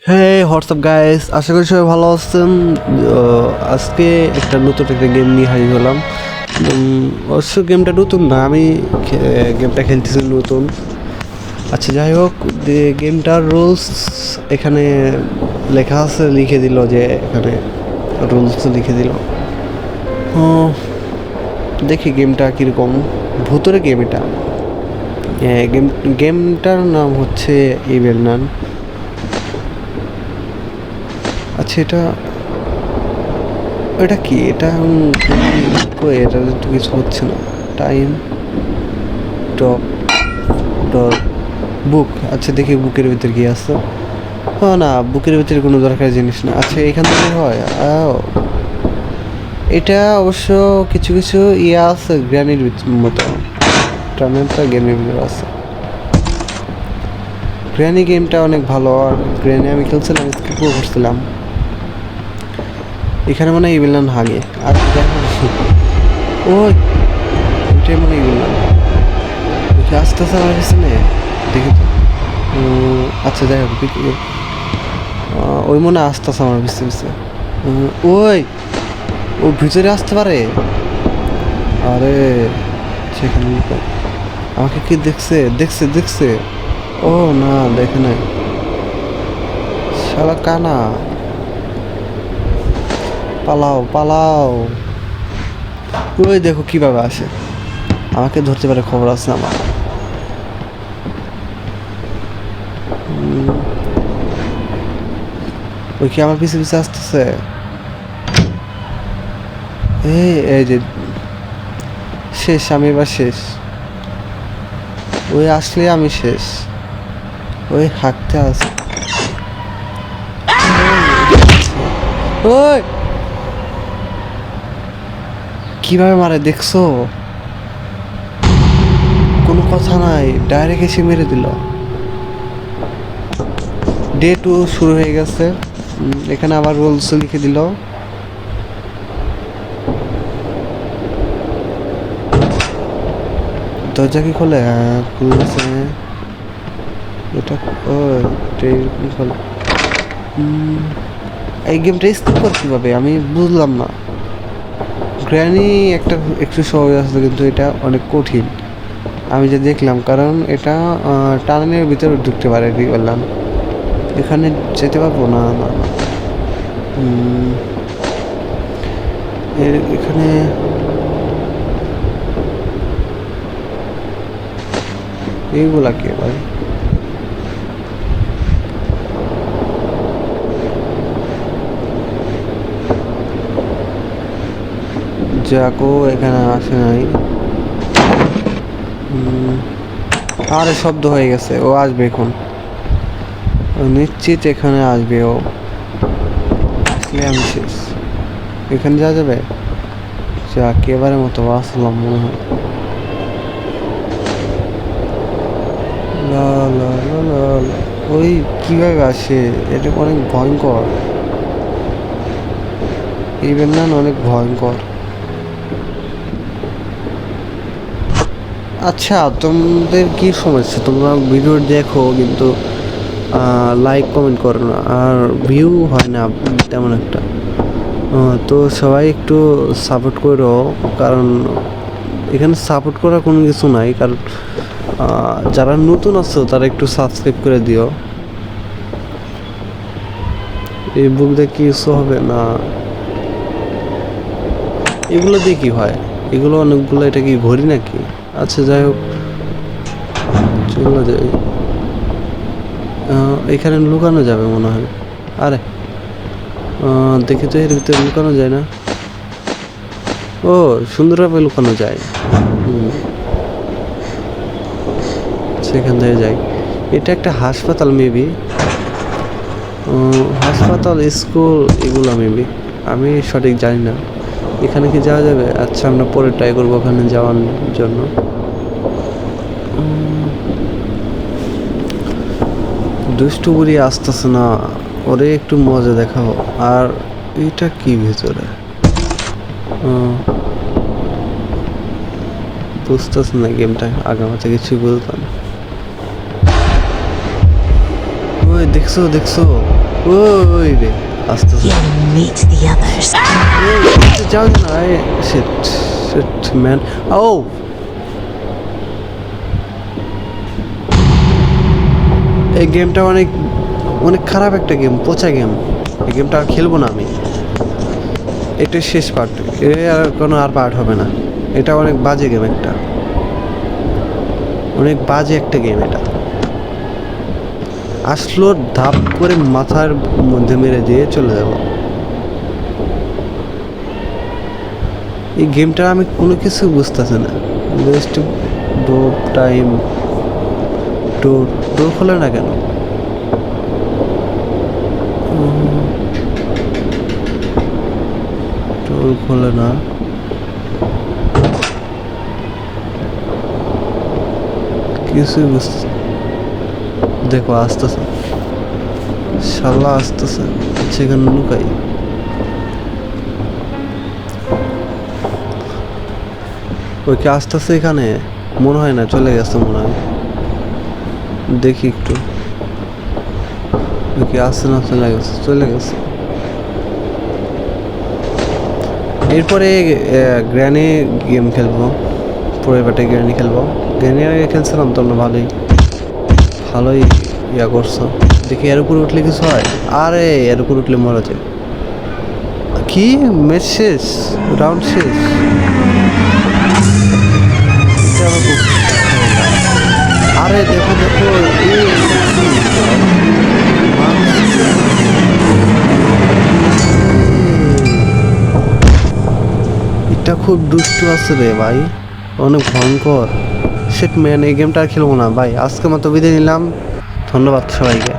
হ্যাঁ, WhatsApp guys, আশা করি সবাই ভালো আছেন। আজকে একটা নতুন একটা গেম নিয়ে হাজির হলাম। অবশ্য গেমটা নতুন না, আমি গেমটা খেলতেছি নতুন। আচ্ছা, যাই হোক, গেমটার রুলস এখানে লেখা আছে, লিখে দিল যে এখানে রুলস লিখে দিল। দেখি গেমটা কীরকম। ভূতের গেম এটা। গেমটার নাম হচ্ছে ইভেল নান। আচ্ছা, এটা কি? এটা কই, এটা তো কিছু হচ্ছে না। টাইম টপ ডট বুক। আচ্ছা, দেখি বুকের ভিতর কি আছে। না, বুকের ভিতরে কোনো দরকারি জিনিস না। আচ্ছা, এখান থেকে হয়। এটা অবশ্য কিছু কিছু আছে গ্র্যানির মতো। টানেলটা গেমের ভিতরে আছে। গ্র্যানি গেমটা অনেক ভালো। আর গ্র্যানি আমি খেলছিলাম, স্কিপও করছিলাম। এখানে মানে ইভিলান হাগে। আর ওই ওইটাই মানে ইভিলান আস্তে আস্তে আমার পিছনে দেখি তো। আচ্ছা, যাই হোক, ওই মনে আস্তে আস্তে আমার পিছনে পিছনে ওই ও ভিতরে আসতে পারে। আরে সেখানে আমাকে কি দেখছে দেখছে দেখছে? ও না, দেখে নাই। শালা কানা, পালাও পালাও। ওই দেখো কিভাবে আসে, আমাকে ধরতে পারে, খবর আছে আমার। ওই কি আমার পিছে পিছে আসতেছে? এই যে শেষ, আমি এবার শেষ। ওই আসলে আমি শেষ। ওই হাঁকতে আছে। ওই কিভাবে মারে দেখছো? কোনো কথা নাই, ডাইরেক্ট এসে মেরে দিল। ডে 2 শুরু হয়ে গেছে। এখানে আবার রুলস লিখে দিল। দরজা কি খোলে? হ্যাঁ, খুলছে। এটা ও খোলে। এই গেমটা স্কিপ কর কীভাবে আমি বুঝলাম না। গ্র্যানি একটা একটু সহজ আসছে, কিন্তু এটা অনেক কঠিন আমি যে দেখলাম, কারণ এটা টানেলের ভিতরে ঢুকতে পারে। কি বললাম, এখানে যেতে পারবো না। না না, এখানে এইগুলা কি ভাই? যাকো, এখানে আসে নাই। আরে শব্দ হয়ে গেছে, ও আসবে এখন। নিশ্চিত এখানে আসবে ও। আসলে আমি শেষ। এখানে যাওয়া যাবে? যা একেবারে মতো আসলাম মনে হয়। লা লা লা লা লা। ওই কিভাবে আসে? এটা অনেক ভয়ঙ্কর। এই না, অনেক ভয়ঙ্কর। আচ্ছা, তোমাদের কি সমস্যা? তোমরা ভিডিও দেখো কিন্তু লাইক কমেন্ট করো না, আর ভিউ হয় না তেমন একটা। তো সবাই একটু সাপোর্ট করো, কারণ এখানে সাপোর্ট করার কোনো কিছু নাই। কারণ যারা নতুন আছো তারা একটু সাবস্ক্রাইব করে দিও। এই বুক দিয়ে কিছু হবে না। এগুলো দিয়ে কি হয়? এগুলো অনেকগুলো, এটা কি ঘড়ি নাকি? আচ্ছা, যাই হোক, চলে যাই। এখানে লুকানো যাবে মনে হয়। আরে দেখি তো, এর ভিতরে লুকানো যায় না। ও, সুন্দরভাবে লুকানো যায়। সেখান থেকে যাই। এটা একটা হাসপাতাল মেবি। হাসপাতাল, স্কুল, এগুলো মেবি, আমি সঠিক জানি না। এখানে কি যাওয়া যাবে? আচ্ছা, আমরা পরে ট্রাই করবো ওখানে যাওয়ার জন্য। দুষ্টু বুড়ি আসতেছে না, ওরে একটু মজা দেখাও। আর এটা কি ভিতরে? বুঝতেছে না গেমটা, আগামাতে কিছু বুঝতাম। ওই ওই দেখছো দেখছো, ওই রে আস্তে আস্তে You'll meet the others. যাও না, শিট শিট ম্যান। ও এই গেমটা অনেক অনেক খারাপ একটা গেম, পচা গেম। এই গেমটা আর খেলবো না আমি। এটা শেষ পার্ট, আর কোনো আর পার্ট হবে না। এটা অনেক বাজে গেম, একটা অনেক বাজে একটা গেম। এটা আসলো ধাপ করে মাথার মধ্যে মেরে দিয়ে চলে যাব। এই গেমটা আমি কোনো কিছু বুঝতেছি না। ওয়েস্ট ডোর টাইম, ডোর ডোর খোলে না কেন? ডোর খোলে না, কিছুই বুঝতে। দেখো আসতেছে, শালা আসতেছে, সেখানে লুকাই। ওই কি আসতেছে এখানে? মনে হয় না, চলে গেছে মনে হয়। দেখি একটু, ওই কি আসছে না? চলে গেছে, চলে গেছে। এরপরে গ্র্যানি গেম খেলবো, পরিবারটা গ্র্যানি খেলবো। গ্র্যানি আগে খেলছিলাম তোমরা ভালোই ভালোই ইয়া করছো। দেখি এর উপরে উঠলে কিছু হয়? আরে এর উপরে উঠলে মরা যায়। কি ম্যাচ শেষ, রাউন্ড শেষ? এটা আবার আরে দেখো দেখো, এটা খুব দুষ্টু আছে রে ভাই, অনেক ভয়ঙ্কর। সেট ম্যান, এই গেমটা আর খেলবো না ভাই। আজকে মতো বিদায় নিলাম, ধন্যবাদ সবাইকে।